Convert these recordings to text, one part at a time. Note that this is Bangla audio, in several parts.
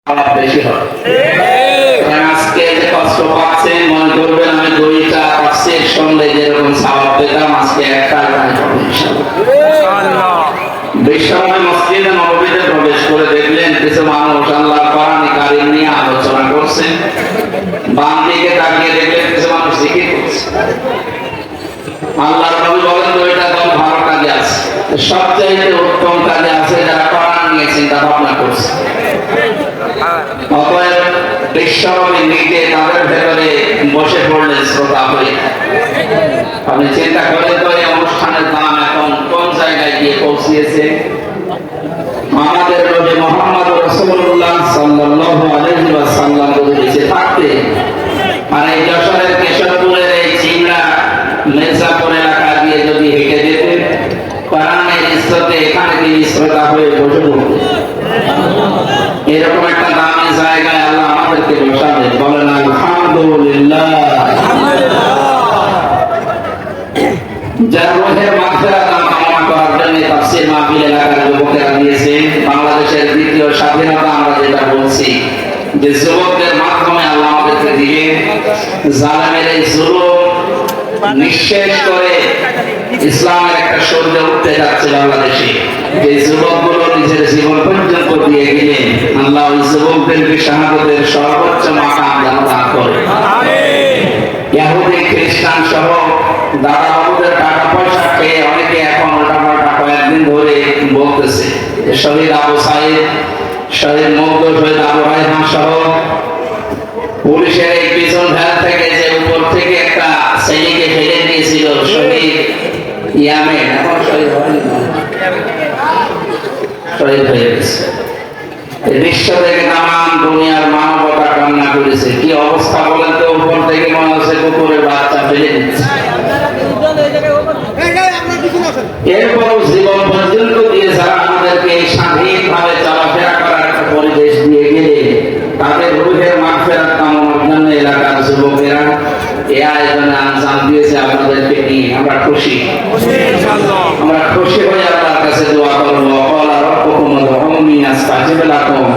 বেশি হয়। আজকে যে কষ্ট পাচ্ছেন মনে করবেন আমি দুইটা তাফসীর শুনলে যেরকম সওয়াব পেতাম আজকে একটা টাকা হবে ইনশাআল্লাহ। বিশ্বময় মসজিদে নববীতে প্রবেশ করে দেখলেন কিছু মানুষ আল্লাহর কোরআন কারীম নিয়ে আলোচনা করছেন। বাম দিকে তাকিয়ে দেখলেন কিছু মানুষ জিকির করছে। আল্লাহর নবী বলেন দুইটা দল ভালো কাজে আছে, সবচেয়ে উত্তম কাজে আছে যারা কোরআন নিয়ে চিন্তা ভাবনা করছে। অতএব বিশ্বনবী নিজে তাদের ভেতরে বসে পড়লেন শ্রোতা হয়ে। আপনি চিন্তা করেন তো এই অনুষ্ঠানের দাম এখন কোন জায়গায় গিয়ে পৌঁছিয়েছে। আমাদের নবী মুহাম্মদ রাসূলুল্লাহ সাল্লাল্লাহু আলাইহি ওয়াসাল্লাম যদি বেঁচে থাকতেন আর এই যশোরের কেশবপুরের এই চিমড়া মির্জাপুর এলাকা দিয়ে যদি হেঁটে যেতেন কোরআনের ইজ্জতে এখানে তিনি শ্রোতা হয়ে বসে পড়তেন। এরকম একটা দামি জায়গায় আল্লাহ আমাদেরকে বসাবেন, বলেন আলহামদুলিল্লাহ। যার রূহের মাগফিরাত কামনা করার জন্য তাফসীর মাহফিল এলাকার যুবকেরা দিয়েছেন। বাংলাদেশের দ্বিতীয় স্বাধীনতা আমরা যেটা বলছি যে যুবকদের মাধ্যমে আল্লাহ আমাদেরকে দিলেন, জালেমের এই জুলুম নিঃশেষ করে ইসলামের একটা সূর্য উঠতে যাচ্ছে বাংলাদেশে। যে যুবকগুলো নিজের জীবন পর্যন্ত দিয়ে গেলেন আল্লাহ ওই যুবকদেরকে শাহাদাতের সর্বোচ্চ মাকাম যেন দান করে। ইহুদি খ্রিস্টান সহ দাদা বাবুদের টাকা পয়সা খেয়ে অনেকে এখন উল্টাপাল্টা কয়েকদিন ধরে বলতেছে শহীদ আবু সাইদ, শহীদ মুগ্ধ, শহীদ আবু রায়হান সহ পুলিশের এই পিছন ভ্যান থেকে যে উপর থেকে একটা ছেলেকে ফেলে দিয়েছিল শহীদ ইয়ামেন, এখন শহীদ হয়নি, শহীদ হয়ে গেছে। বিশ্ব থেকে নানান দুনিয়ার মানবতা কামনা করেছে। কি অবস্থা বলেন তো, উপর থেকে মনে হচ্ছে কুকুরের বাচ্চা ফেলে দিচ্ছে। এরপর জীবন পর্যন্ত দিয়ে যারা আমাদেরকে স্বাধীনভাবে চলাফেরা করার একটা পরিবেশ দিয়ে গেলে তাদের রূহের মাগফিরাত কামনার জন্য এলাকার যুবকেরা এই আয়োজনে আঞ্জাম দিয়েছে। আপনাদেরকে নিয়ে আমরা খুশি, আমরা খুশি হয়ে আল্লাহর কাছে দোয়া করবো।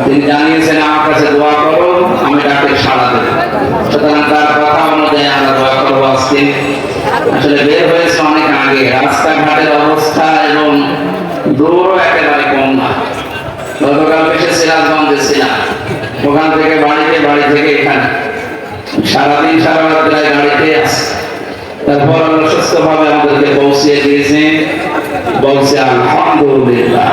তিনি জানিয়েছেন আমার কাছে দোয়া করো, আমি ডাকে সাড়া দেব। সুতরাং তার কথা অনুযায়ী আমরা দোয়া করবো। আজকে আসলে বের হয়েছে অনেক আগে, রাস্তাঘাটের অবস্থা এবং দূরও একেবারে কম না। গতকাল বেশি সিরাজগঞ্জে ছিলাম, ওখান থেকে বাড়িতে, বাড়ি থেকে এখানে সারাদিন সারা রাত গাড়িতে আসে। তারপর আমরা সুস্থ ভাবে আমাদেরকে পৌঁছিয়ে দিয়েছেন, বলছে আলহামদুলিল্লাহ।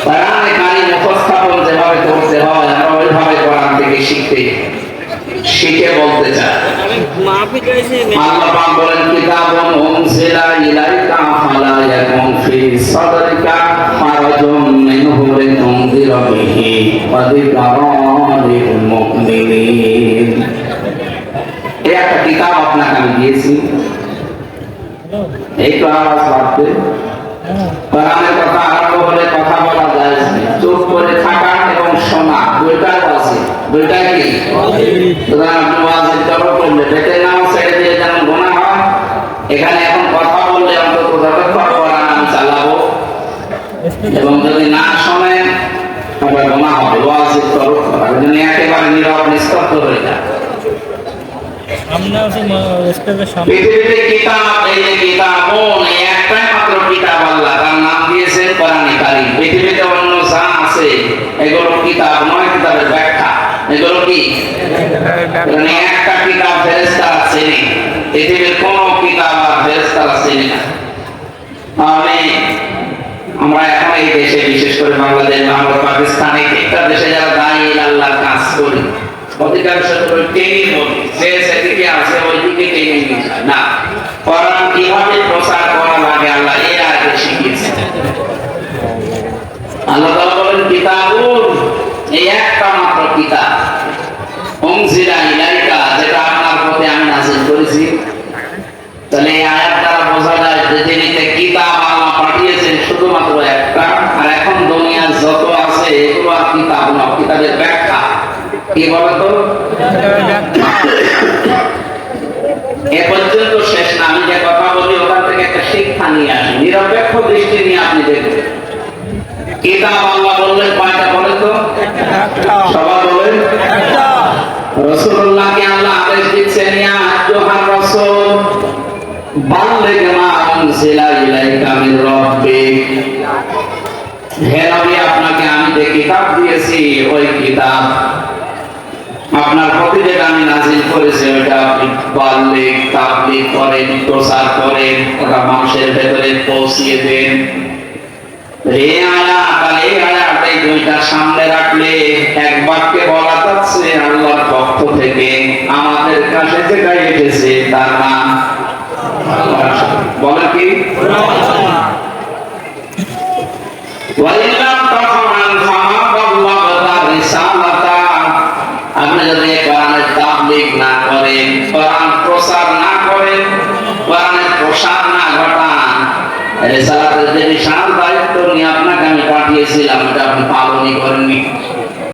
কোরআনে কারীম উপস্থাপন যেভাবে করতে হয় আমরা ওইভাবে কোরআন থেকে শিখে বলতে চাই। আল্লাহ পাক বলেন কিতাবুন উনজিলা ইলাইকা ফালা ইয়াকুন ফি সাদরিকা হারাজুন মিনহু লিতুনযিরা বিহি ওয়া যিকরা লিল মুমিনিন। এই একটা কিতাব আপনাকে আমি দিয়েছি, এই তো আওয়াজ বাড়বে। কোরআনের কথা আরম্ভ হলে কথা বলা যায়, চুপ করে থাকা এবং শোনা দুইটাই আছে। দুইটাই কি? আপনি ওয়াজিব তরফ করলে বেতের নাম ছেড়ে দিয়ে যেন গুনাহ হয়, এখানে এখন কথা বললে অন্তত যতক্ষণ কোরআন আমি চালাবো, এবং যদি না শোনেন তবে গুনাহ হবে। ওয়াজিব তরফ করা যদি একেবারে নীরব নিস্তব্ধ হয়ে যায়। পৃথিবীতে কিতাব, এই যে কিতাবুন, এই একটাই মাত্র কিতাব আল্লাহ তার নাম দিয়েছেন কোরআনে কারীম। পৃথিবীতে অন্য যা আছে এগুলো কিতাব নয়, কিতাবের ব্যাখ্যা। এগুলো কি? একটা কিতাব ফেরেশতারা চেনে, পৃথিবীর কোন কিতাব আর ফেরেশতারা চেনে না। তাহলে আমরা এখন এই দেশে, বিশেষ করে বাংলাদেশ, বাংলা, পাকিস্তানে, একটা দেশে যারা দায়ী আল্লাহর কাজ করি অধিকাংশ টেনে বলি যে সেদিকে আছে ওইদিকে টেনে নিয়ে যায় না। কোরআন কিভাবে প্রচার করা লাগে আল্লাহ এই আয়াতে শিখিয়েছেন। আল্লাহ তাআলা বলেন কিতাবুন, এই একটা মাত্র কিতাব, উনজিলা ইলাইকা, যেটা আপনার প্রতি আমি নাযিল করেছি। তাহলে এই আয়াত দ্বারা বোঝা যায় যে পৃথিবীতে কিতাব আল্লাহ পাঠিয়েছেন শুধুমাত্র একটা, আর এখন দুনিয়ার যত আছে এগুলো আর কিতাব না, কিতাবের ব্যাখ্যা। কি বলতো এ পর্যন্ত শেষ না, আমি যে কথা বলি ওখান থেকে একটা শিক্ষা নিয়ে আসি, নিরপেক্ষ দৃষ্টি নিয়ে আপনি দেখবেন। কিতাব আল্লাহ বললেন কয়টা বাল্লিগ মা উনজিলা ইলাইকা মির রাব্বিক। হে নবী, আপনাকে আমি যে কিতাব দিয়েছি ওই কিতাব আপনার প্রতি যেটা আমি নাজিল করেছি ওটা আপনি বাল্লিগ তাবলীগ করেন, প্রচার করেন, ওটা মানুষের ভেতরে পৌঁছিয়ে দেন। এই আয়াত এই দুইটা সামনে রাখলে এক বাক্যে বলা যাচ্ছে আল্লাহর পক্ষ থেকে আমাদের কাছে যেটা এসেছে তার নাম বলে কি আপনি যদি কোরআনের তাবলীগ না করেন, কোরআন প্রচার না করেন, কোরআনের প্রসার না ঘটান, রিসালাতের যে বিশাল দায়িত্ব নিয়ে আপনাকে আমি পাঠিয়েছিলাম এটা আপনি পালনই করেননি।